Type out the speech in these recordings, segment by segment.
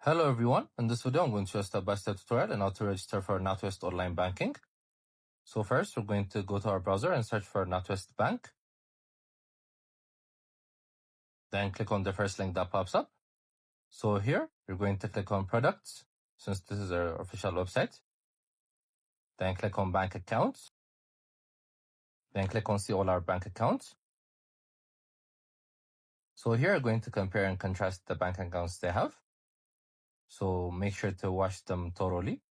Hello everyone, in this video I'm going to show a step-by-step tutorial on how to register for NatWest online banking. So first we're going to go to our browser and search for NatWest Bank. Then click on the first link that pops up. So here you're going to click on products since this is our official website. Then click on bank accounts. Then click on see all our bank accounts. So here we're going to compare and contrast the bank accounts they have. So make sure to watch them thoroughly.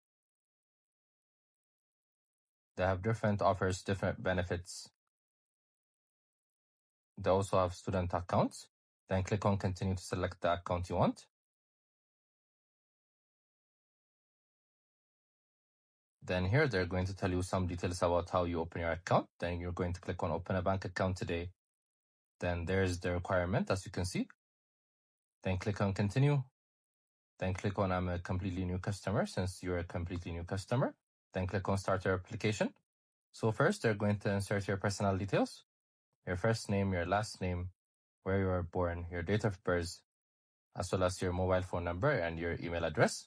They have different offers, different benefits. They also have student accounts. Then click on continue to select the account you want. Then here they're going to tell you some details about how you open your account. Then you're going to click on open a bank account today. Then there's the requirement, as you can see. Then click on continue. Then click on I'm a completely new customer since you're a completely new customer. Then click on start your application. So first they're going to insert your personal details, your first name, your last name, where you were born, your date of birth, as well as your mobile phone number and your email address.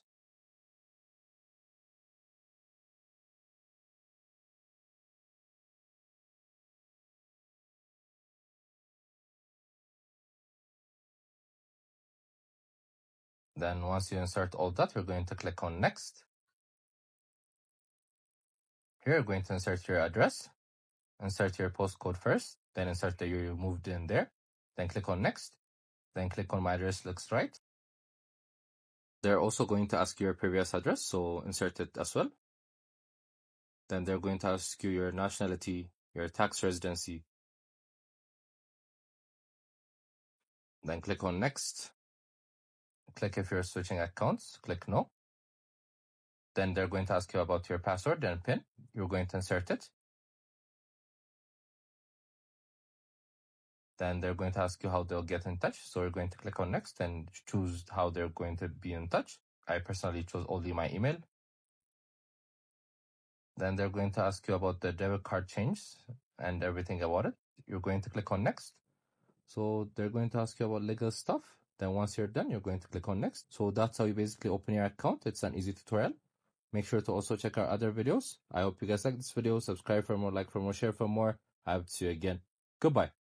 Then once you insert all that, you're going to click on next. Here you're going to insert your address. Insert your postcode first, then insert the year you moved in there. Then click on next. Then click on my address looks right. They're also going to ask you your previous address, so insert it as well. Then they're going to ask you your nationality, your tax residency. Then click on next. Click if you're switching accounts, click no. Then they're going to ask you about your password and PIN. You're going to insert it. Then they're going to ask you how they'll get in touch. So you're going to click on next and choose how they're going to be in touch. I personally chose only my email. Then they're going to ask you about the debit card change and everything about it. You're going to click on next. So they're going to ask you about legal stuff. Then once you're done, you're going to click on next. So that's how you basically open your account. It's an easy tutorial. Make sure to also check our other videos. I hope you guys like this video. Subscribe for more, like for more, share for more. I hope to see you again. Goodbye.